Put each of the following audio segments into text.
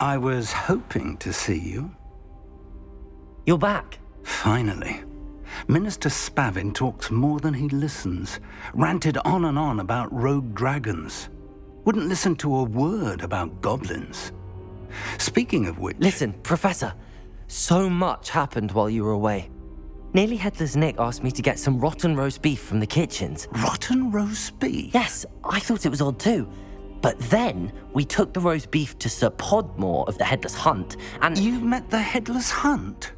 I was hoping to see you. You're back. Finally. Minister Spavin talks more than he listens. Ranted on and on about rogue dragons. Wouldn't listen to a word about goblins. Speaking of which... Listen, Professor. So much happened while you were away. Nearly Headless Nick asked me to get some rotten roast beef from the kitchens. Rotten roast beef? Yes, I thought it was odd too. But then we took the roast beef to Sir Podmore of the Headless Hunt, and... You met the Headless Hunt?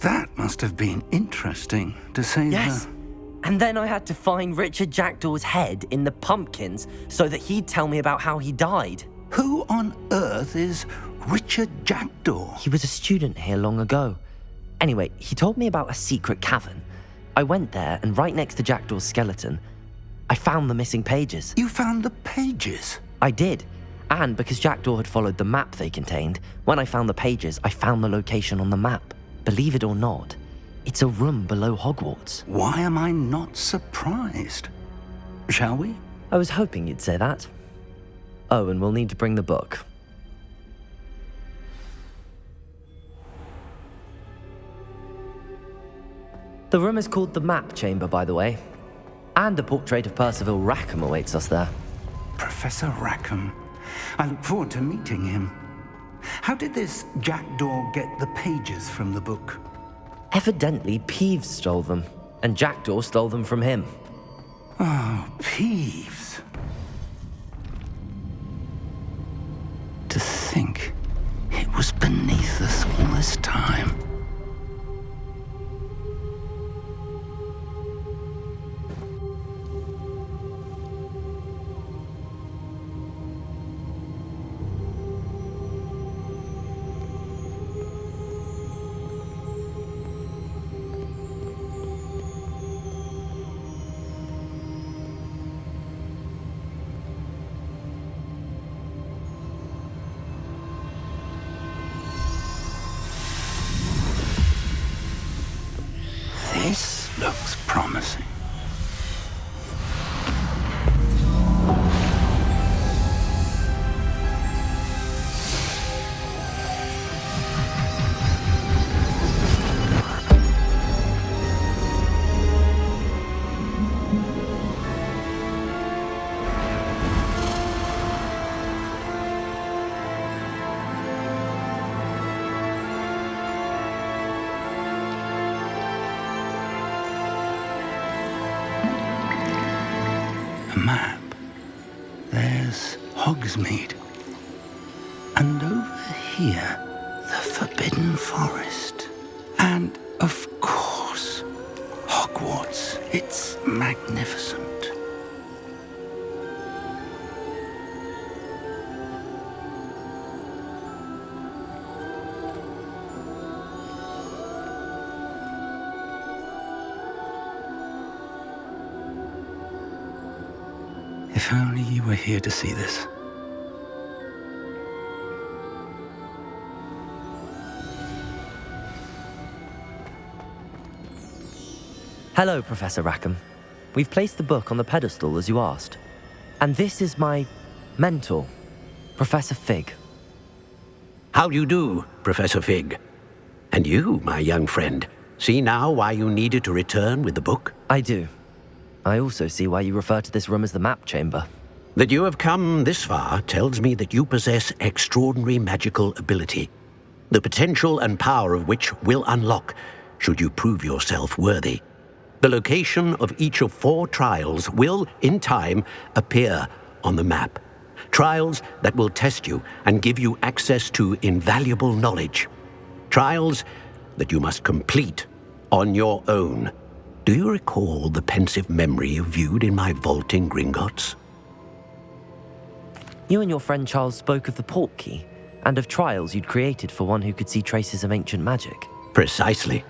That must have been interesting, to say Yes. the... And then I had to find Richard Jackdaw's head in the pumpkins so that he'd tell me about how he died. Who on earth is Richard Jackdaw? He was a student here long ago. Anyway, he told me about a secret cavern. I went there, and right next to Jackdaw's skeleton, I found the missing pages. You found the pages? I did. And because Jackdaw had followed the map they contained, when I found the pages, I found the location on the map. Believe it or not, it's a room below Hogwarts. Why am I not surprised? Shall we? I was hoping you'd say that. Oh, and we'll need to bring the book. The room is called the Map Chamber, by the way. And a portrait of Percival Rackham awaits us there. Professor Rackham. I look forward to meeting him. How did this Jackdaw get the pages from the book? Evidently, Peeves stole them, and Jackdaw stole them from him. Oh, Peeves. To think it was beneath us all this time. This looks promising. A map. There's Hogsmeade. And over here, the Forbidden Forest. And, of course, Hogwarts. It's magnificent. If only you were here to see this. Hello, Professor Rackham. We've placed the book on the pedestal as you asked. And this is my mentor, Professor Fig. How do you do, Professor Fig? And you, my young friend, see now why you needed to return with the book? I do. I also see why you refer to this room as the Map Chamber. That you have come this far tells me that you possess extraordinary magical ability, the potential and power of which will unlock should you prove yourself worthy. The location of each of 4 trials will, in time, appear on the map. Trials that will test you and give you access to invaluable knowledge. Trials that you must complete on your own. Do you recall the pensive memory you viewed in my vault in Gringotts? You and your friend Charles spoke of the Portkey and of trials you'd created for one who could see traces of ancient magic. Precisely.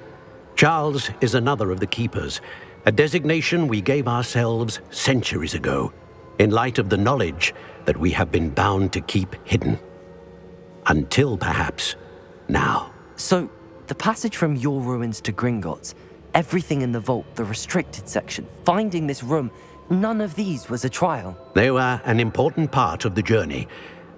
Charles is another of the Keepers, a designation we gave ourselves centuries ago, in light of the knowledge that we have been bound to keep hidden. Until perhaps now. So, the passage from your ruins to Gringotts, everything in the vault, the restricted section, finding this room, none of these was a trial. They were an important part of the journey,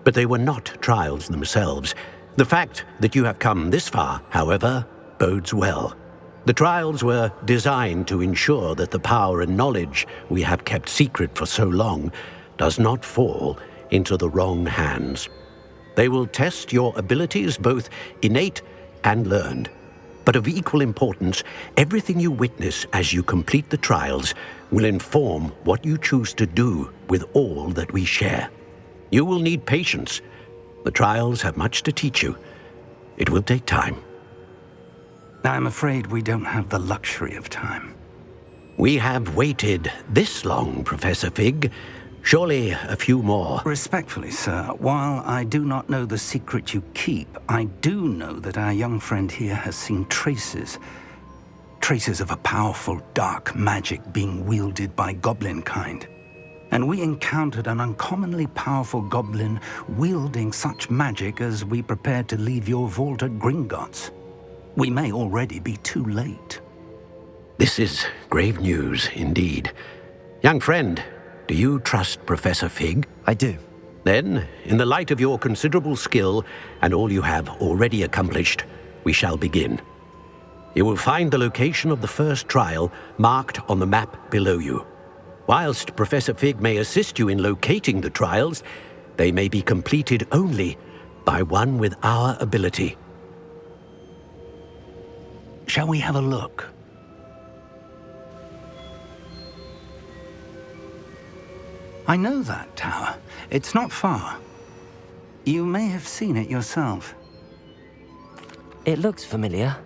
But they were not trials themselves. The fact that you have come this far, however, bodes well. The trials were designed to ensure that the power and knowledge we have kept secret for so long does not fall into the wrong hands. They will test your abilities, both innate and learned. But of equal importance, everything you witness as you complete the trials will inform what you choose to do with all that we share. You will need patience. The trials have much to teach you. It will take time. I'm afraid we don't have the luxury of time. We have waited this long, Professor Fig. Surely a few more. Respectfully, sir, while I do not know the secret you keep, I do know that our young friend here has seen traces of a powerful dark magic being wielded by goblin kind. And we encountered an uncommonly powerful goblin wielding such magic as we prepared to leave your vault at Gringotts. We may already be too late. This is grave news indeed. Young friend, do you trust Professor Fig? I do. Then, in the light of your considerable skill and all you have already accomplished, we shall begin. You will find the location of the first trial marked on the map below you. Whilst Professor Fig may assist you in locating the trials, they may be completed only by one with our ability. Shall we have a look? I know that tower. It's not far. You may have seen it yourself. It looks familiar.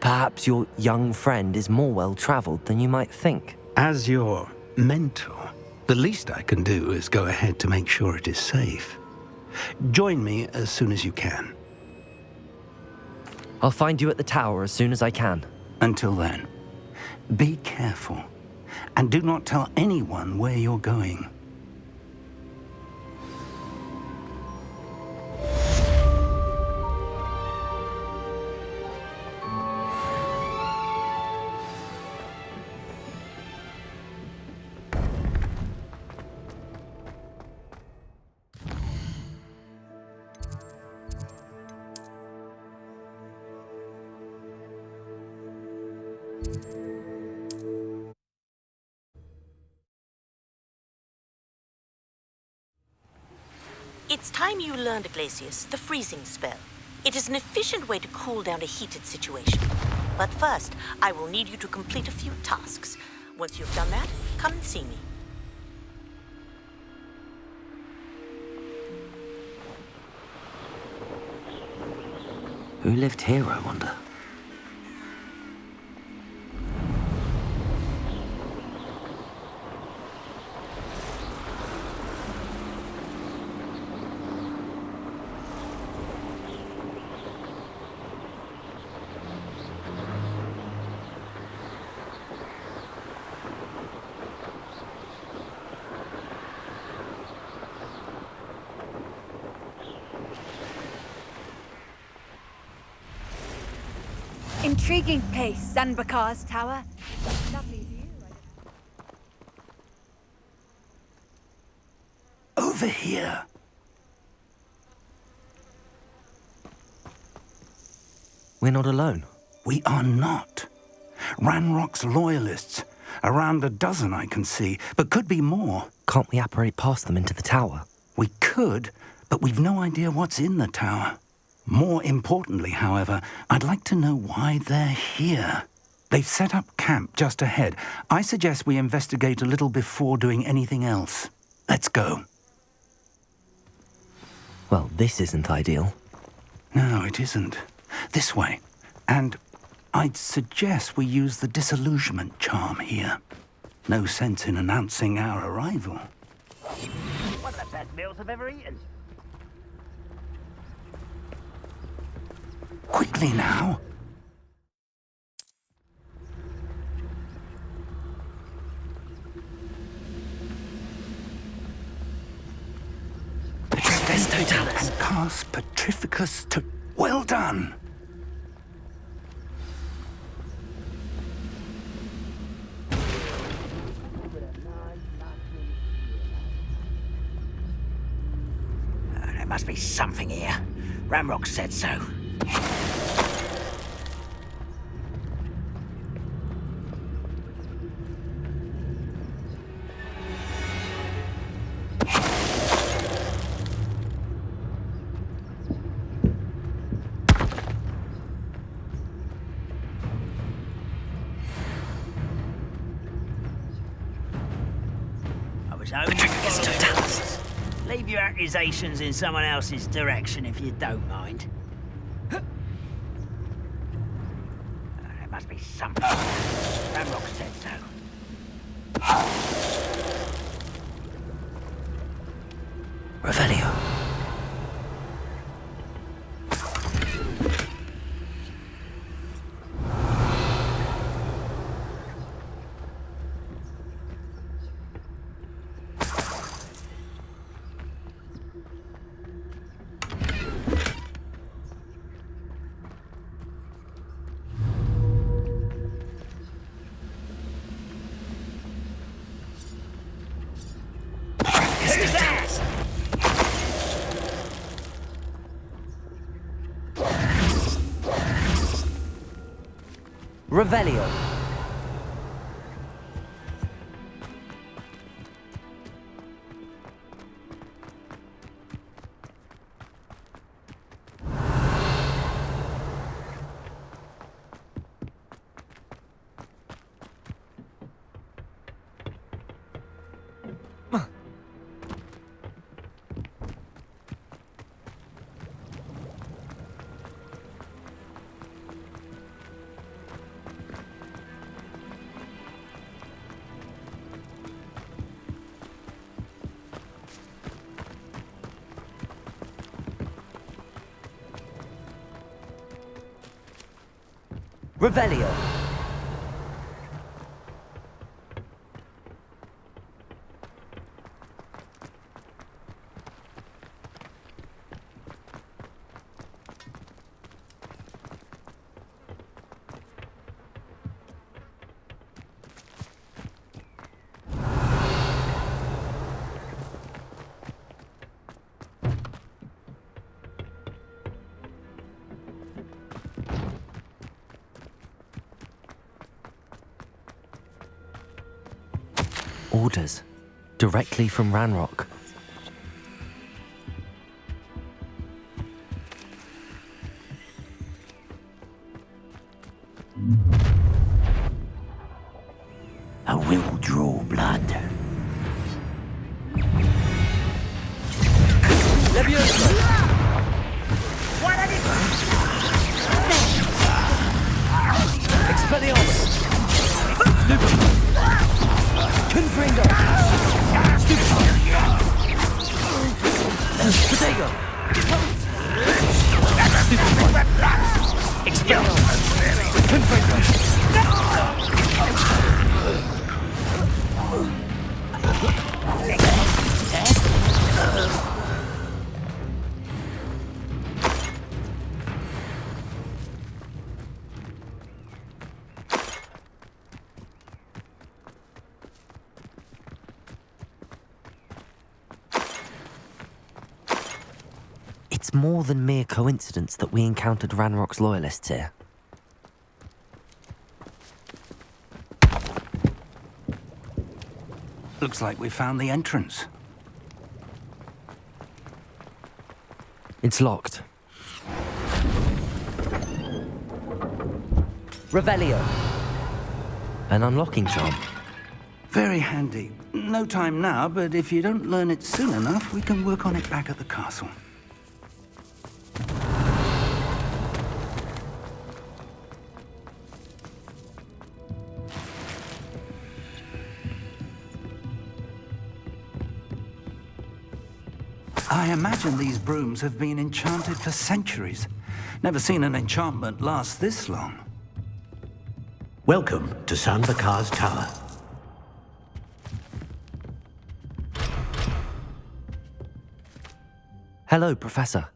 Perhaps your young friend is more well-traveled than you might think. As your mentor, the least I can do is go ahead to make sure it is safe. Join me as soon as you can. I'll find you at the tower as soon as I can. Until then, be careful, and do not tell anyone where you're going. It's time you learned, Glacius, the freezing spell. It is an efficient way to cool down a heated situation. But first, I will need you to complete a few tasks. Once you've done that, come and see me. Who lived here, I wonder? Intriguing place, Sanbakar's tower. Lovely view. Over here. We're not alone. We are not. Ranrock's loyalists. Around a dozen I can see, but could be more. Can't we apparate past them into the tower? We could, but we've no idea what's in the tower. More importantly, however, I'd like to know why they're here. They've set up camp just ahead. I suggest we investigate a little before doing anything else. Let's go. Well, this isn't ideal. No, it isn't. This way. And I'd suggest we use the disillusionment charm here. No sense in announcing our arrival. One of the best meals I've ever eaten. Quickly now. And cast Petrificus to... Well done! Must be something here. Ramrock said so. Leave your accusations in someone else's direction if you don't mind. There must be something. Ramrock said so. Revelio. Revelio. Revelio. Orders directly from Ranrock. I will draw blood. Expelliarmus! Confringo! Stupid! Potato! Stupid one! Expelliarmus! Confringo! It's more than mere coincidence that we encountered Ranrock's loyalists here. Looks like we found the entrance. It's locked. Revelio. An unlocking charm. Very handy. No time now, but if you don't learn it soon enough, we can work on it back at the castle. I imagine these brooms have been enchanted for centuries. Never seen an enchantment last this long. Welcome to San Bakar's Tower. Hello, Professor.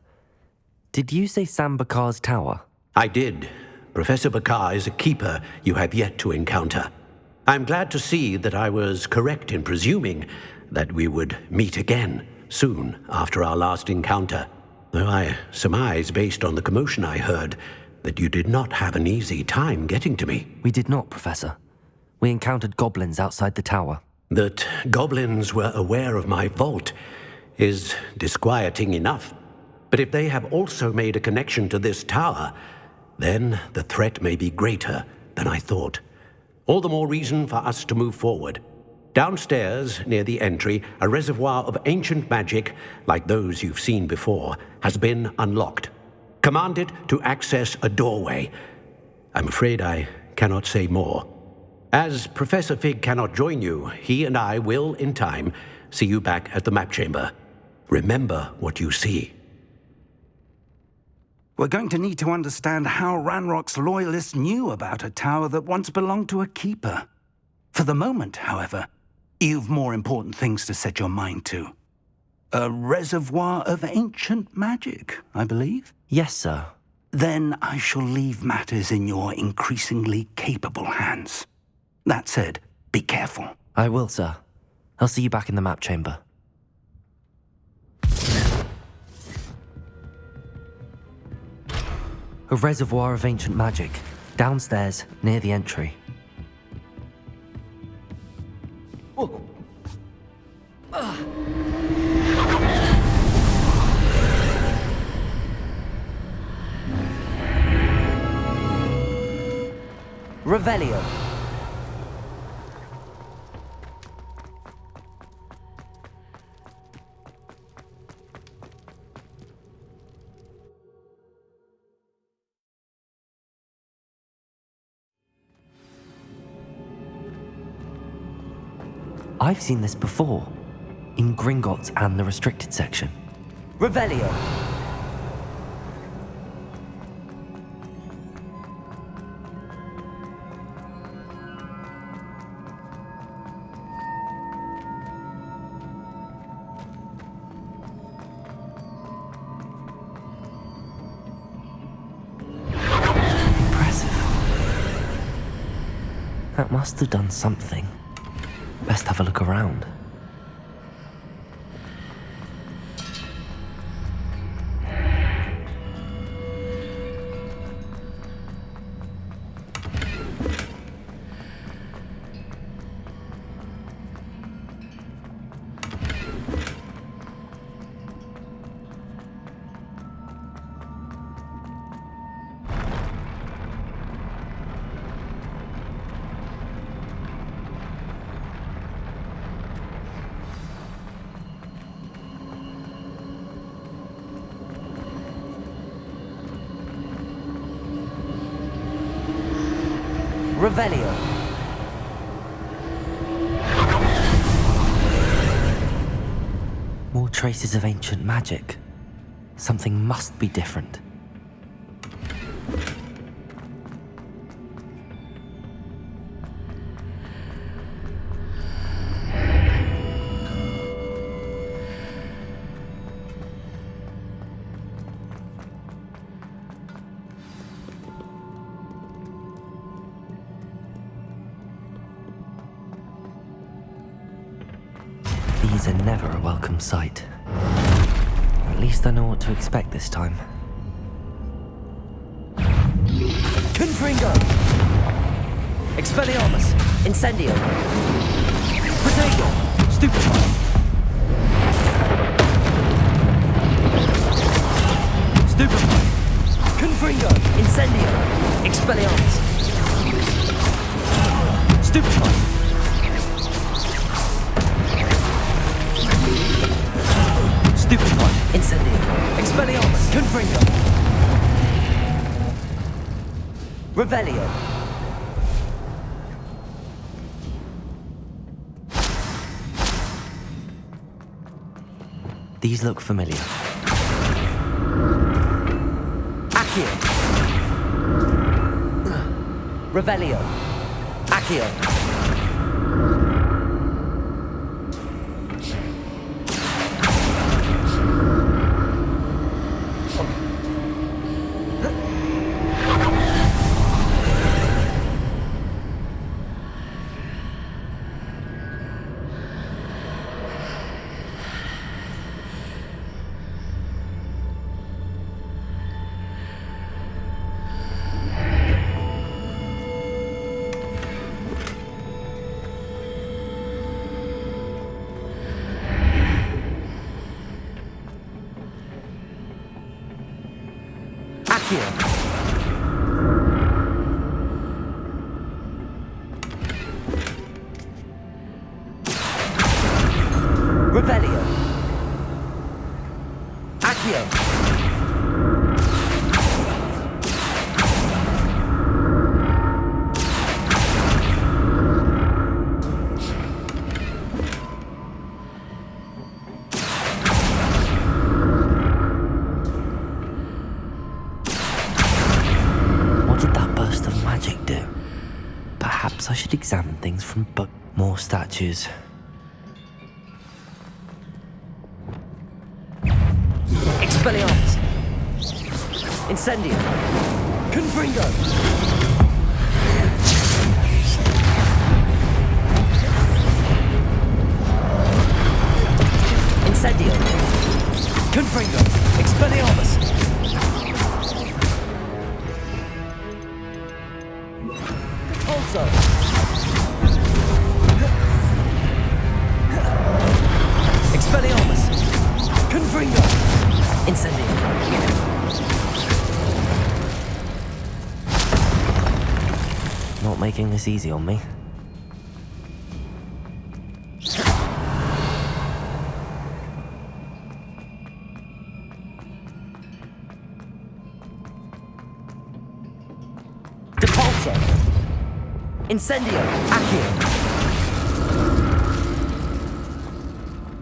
Did you say San Bakar's Tower? I did. Professor Bakar is a keeper you have yet to encounter. I'm glad to see that I was correct in presuming that we would meet again. soon after our last encounter, though I surmise, based on the commotion I heard, that you did not have an easy time getting to me. We did not, Professor. We encountered goblins outside the tower. That goblins were aware of my vault is disquieting enough. But if they have also made a connection to this tower, then the threat may be greater than I thought. All the more reason for us to move forward. Downstairs, near the entry, a reservoir of ancient magic, like those you've seen before, has been unlocked. Command it to access a doorway. I'm afraid I cannot say more. As Professor Fig cannot join you, he and I will, in time, see you back at the map chamber. Remember what you see. We're going to need to understand how Ranrock's loyalists knew about a tower that once belonged to a keeper. For the moment, however, you've more important things to set your mind to. A reservoir of ancient magic, I believe? Yes, sir. Then I shall leave matters in your increasingly capable hands. That said, be careful. I will, sir. I'll see you back in the map chamber. A reservoir of ancient magic, downstairs, near the entry. Revelio. I've seen this before, in Gringotts and the restricted section. Revelio. That must have done something. Best have a look around. Revelio. More traces of ancient magic. Something must be different. These are never a welcome sight. At least I know what to expect this time. Confringo! Expelliarmus! Incendio! Protego! Stupefy! Stupefy! Confringo! Incendio! Expelliarmus! Stupefy! Stupefy! Incendio! Expelliarmus! Confringo! Revelio! These look familiar. Accio! Revelio! Accio! Perhaps I should examine things from more statues. Expelliarmus! Incendio! Confringo! Incendio! Confringo! Expelliarmus! Also! Expelliarmus! Confringo! Incendio! Not making this easy on me. Depulso! Incendio! Accio!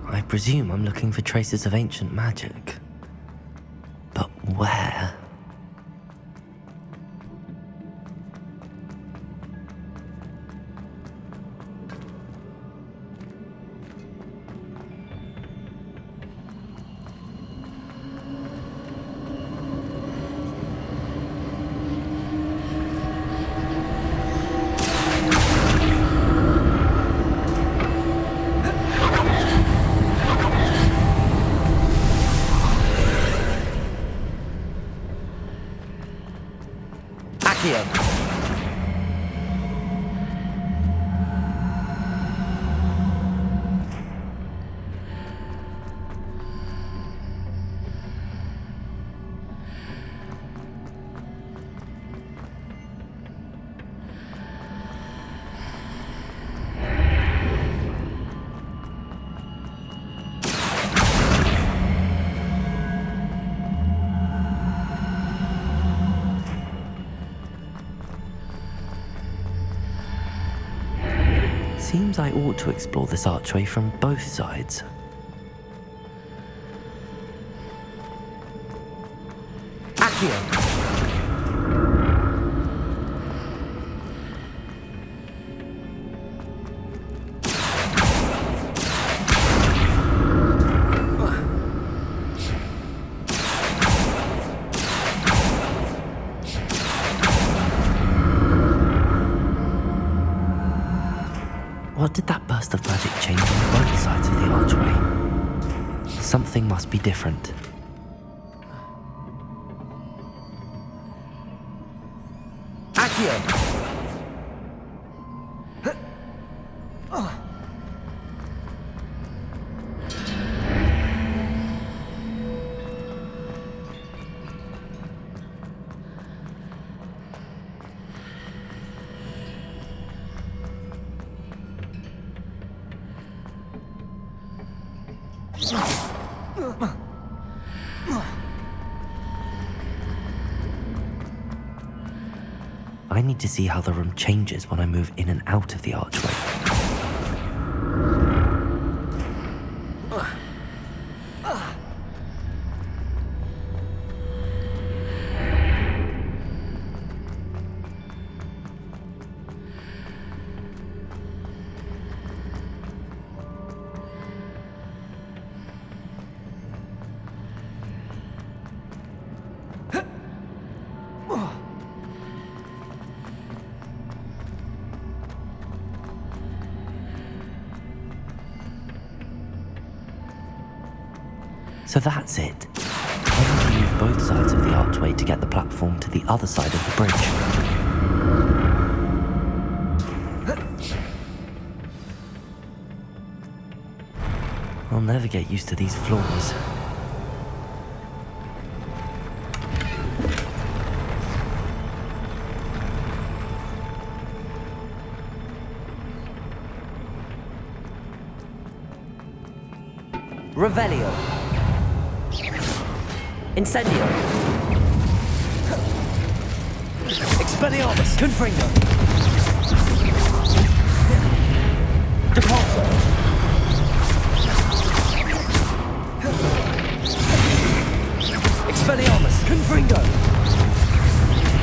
I presume I'm looking for traces of ancient magic. But where? Seems I ought to explore this archway from both sides. Accio! What did that burst of magic change on both sides of the archway? Something must be different. Accio! I need to see how the room changes when I move in and out of the archway. So that's it. I need to use both sides of the archway to get the platform to the other side of the bridge. I'll never get used to these floors. Revelio. Incendio. Expelliarmus. Confringo. Depulso. Expelliarmus. Confringo.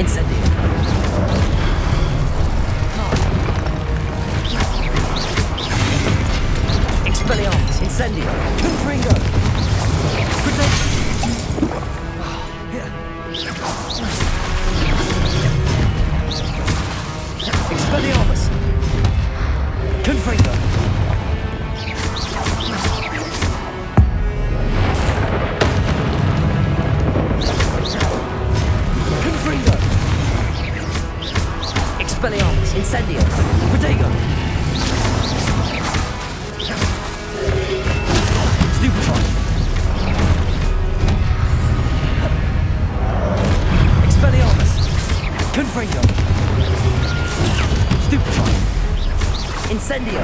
Incendio. Incendio! Confringo! Protect! Expelliarmus! Confringo! Confringo! Expelliarmus! Incendio! Protego! Stupefy! Expelliarmus! Confringo! Stupefy! Incendio!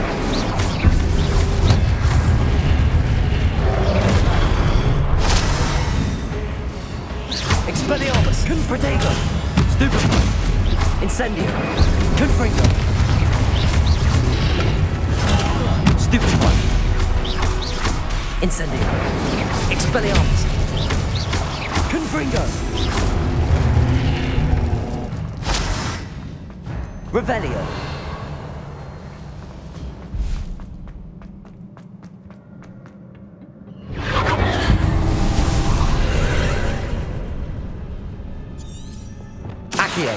Expelliarmus! Protego! Stupefy! Incendio! Confringo! Stupefy! Incendio! Expelliarmus! Confringo! Revelio! Accio!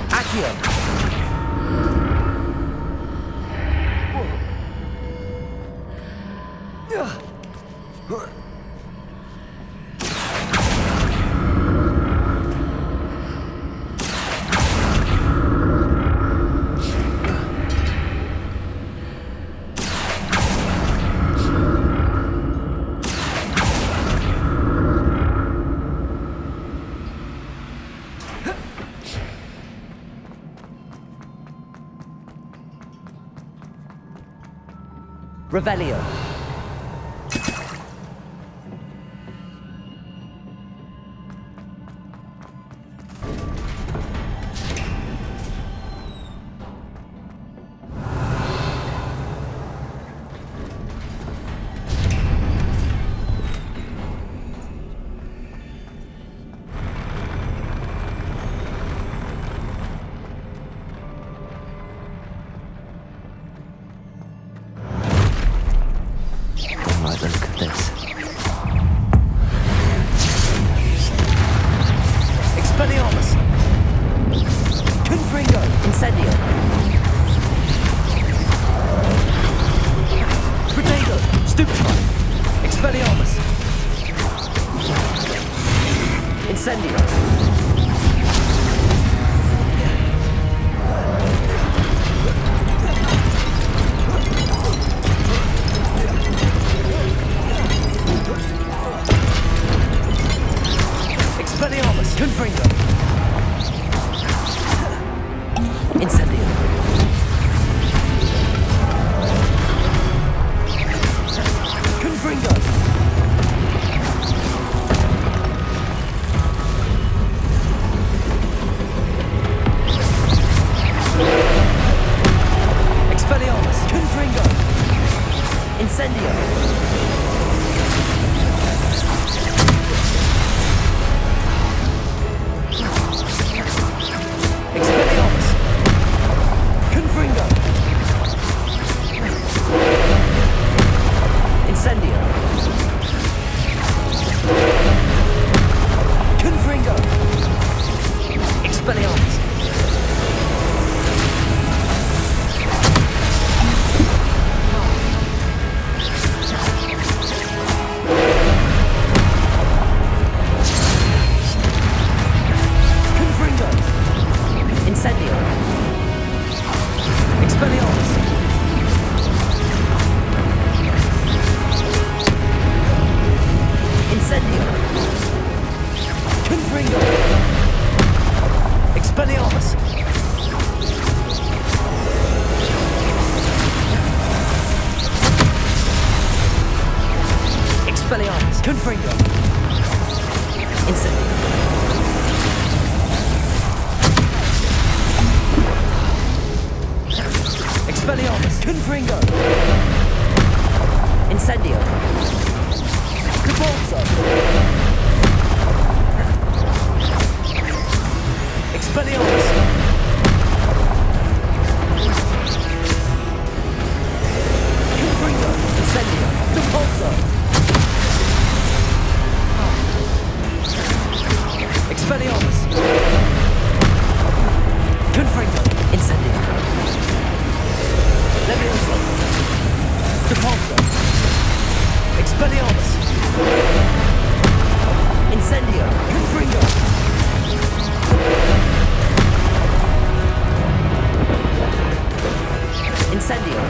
Accio! Revelio. Look at this. Expelliarmus! Confringo! Incendio! Protego! Stupefy! Expelliarmus! Incendio! Expelliarmus! Confringo! Incendio! Confringo! Expelliarmus! Confringo! Incendio! Expelliarmus! Confringo! Incendio! Confringo! Expelliarmus! Confringo! Incendio! Expelliarmus! Incendio! Confringo! Expelliarmus! Expelliarmus! Confringo! Incendio! Expelliarmus! Confringo! Incendio! Repulso! Expelliarmus! Confringo! Incendio! Repulsor! Expelliarmus! Confringo! Incendio! Leviosa! Repulsor! Expelliarmus! Incendio! Confringo! Incendio!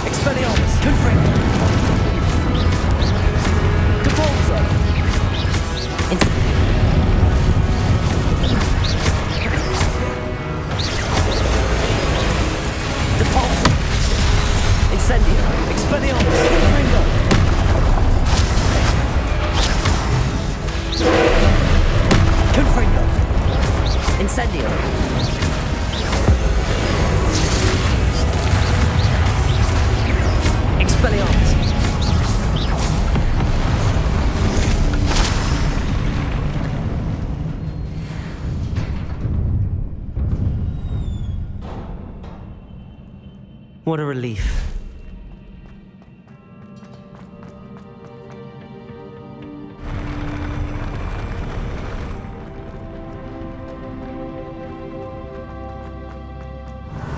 Expelliarmus! Confringo! Repulsor! Incendio! Repulsor! Incendio! Expelliarmus! Confringo! Confringo! Incendio! Expelliarmus! What a relief.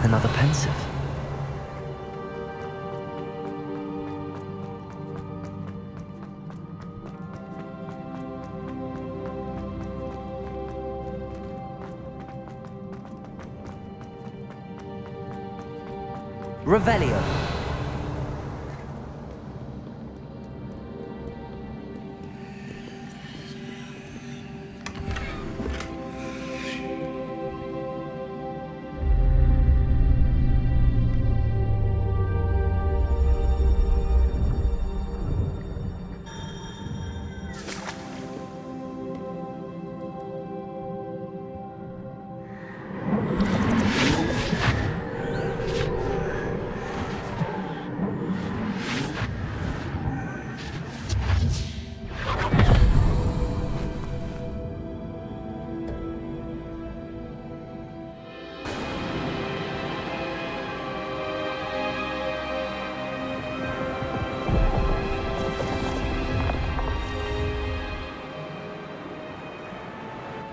Another pensive. Revelio.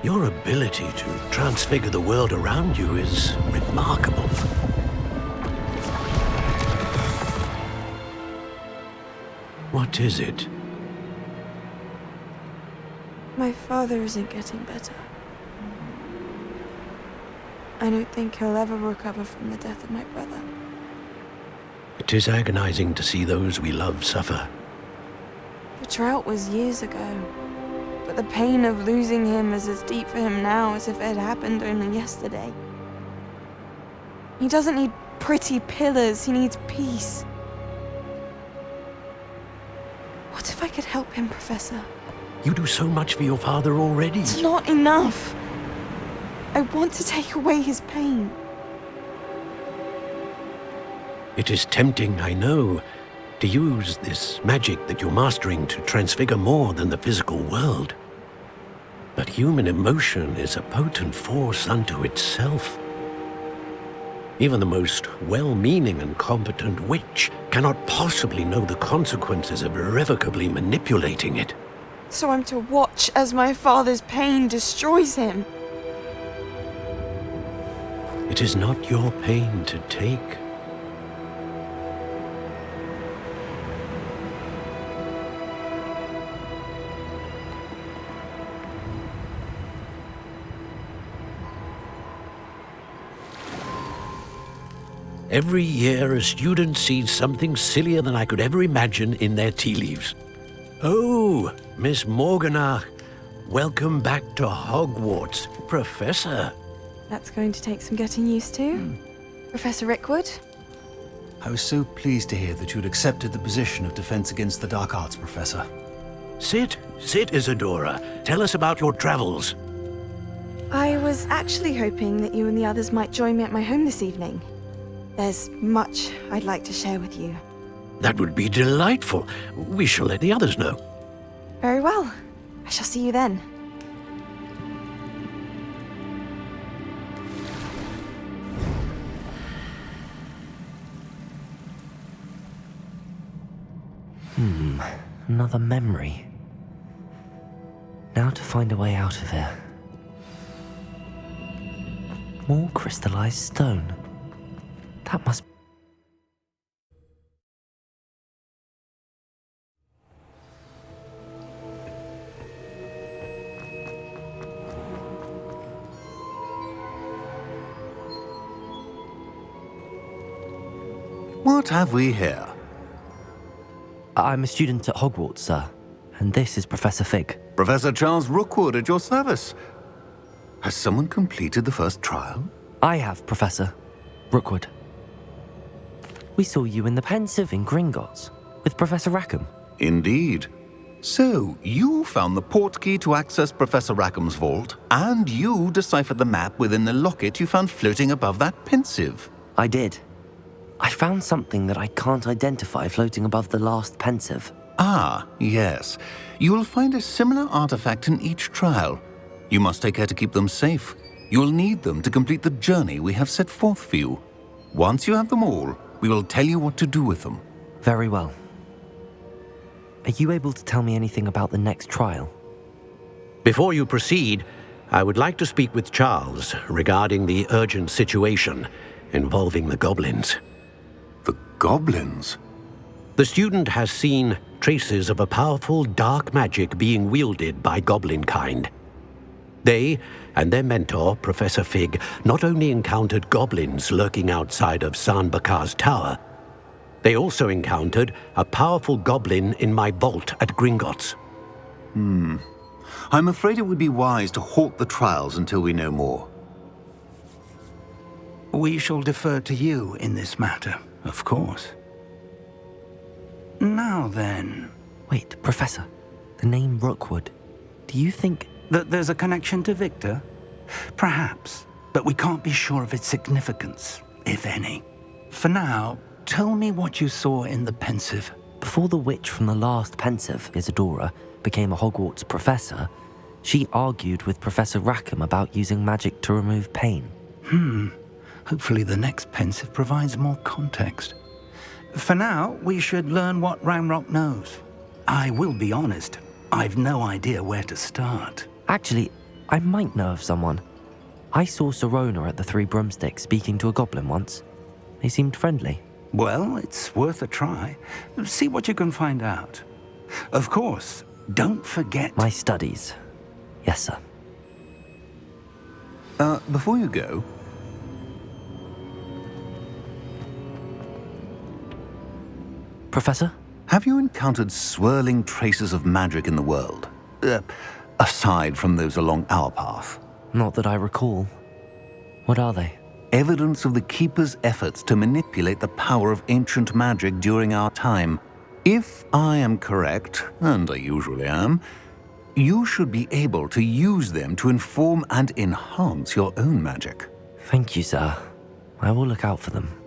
Your ability to transfigure the world around you is remarkable. What is it? My father isn't getting better. I don't think he'll ever recover from the death of my brother. It is agonizing to see those we love suffer. The drought was years ago, but the pain of losing him is as deep for him now as if it had happened only yesterday. He doesn't need pretty pillars, he needs peace. What if I could help him, Professor? You do so much for your father already. It's not enough. I want to take away his pain. It is tempting, I know, to use this magic that you're mastering to transfigure more than the physical world. But human emotion is a potent force unto itself. Even the most well-meaning and competent witch cannot possibly know the consequences of irrevocably manipulating it. So I'm to watch as my father's pain destroys him. It is not your pain to take. Every year, a student sees something sillier than I could ever imagine in their tea leaves. Oh, Miss Morganach, welcome back to Hogwarts, Professor. That's going to take some getting used to. Professor Rickwood? I was so pleased to hear that you'd accepted the position of Defense Against the Dark Arts, Professor. Sit, Isadora. Tell us about your travels. I was actually hoping that you and the others might join me at my home this evening. There's much I'd like to share with you. That would be delightful. We shall let the others know. Very well. I shall see you then. Another memory. Now to find a way out of here. More crystallized stone. That must... What have we here? I'm a student at Hogwarts, sir. And this is Professor Fig. Professor Charles Rookwood at your service. Has someone completed the first trial? I have, Professor Rookwood. We saw you in the Pensive in Gringotts with Professor Rackham. Indeed. So, you found the portkey to access Professor Rackham's vault, and you deciphered the map within the locket you found floating above that Pensive. I did. I found something that I can't identify floating above the last Pensive. Ah, yes. You will find a similar artifact in each trial. You must take care to keep them safe. You will need them to complete the journey we have set forth for you. Once you have them all, we will tell you what to do with them. Very well. Are you able to tell me anything about the next trial? Before you proceed, I would like to speak with Charles regarding the urgent situation involving the goblins. The goblins? The student has seen traces of a powerful dark magic being wielded by goblin kind. They and their mentor, Professor Fig, not only encountered goblins lurking outside of Sanbakar's tower, they also encountered a powerful goblin in my vault at Gringotts. I'm afraid it would be wise to halt the trials until we know more. We shall defer to you in this matter, of course. Now then... Wait, Professor. The name Rookwood. Do you think... that there's a connection to Victor? Perhaps, but we can't be sure of its significance, if any. For now, tell me what you saw in the Pensive. Before the witch from the last Pensive, Isadora, became a Hogwarts professor, she argued with Professor Rackham about using magic to remove pain. Hopefully the next Pensive provides more context. For now, we should learn what Ranrock knows. I will be honest, I've no idea where to start. Actually, I might know of someone. I saw Serona at the Three Broomsticks speaking to a goblin once. They seemed friendly. Well, it's worth a try. See what you can find out. Of course, don't forget... My studies. Yes, sir. Before you go... Professor? Have you encountered swirling traces of magic in the world? Aside from those along our path? Not that I recall. What are they? Evidence of the Keeper's efforts to manipulate the power of ancient magic during our time. If I am correct, and I usually am, you should be able to use them to inform and enhance your own magic. Thank you, sir. I will look out for them.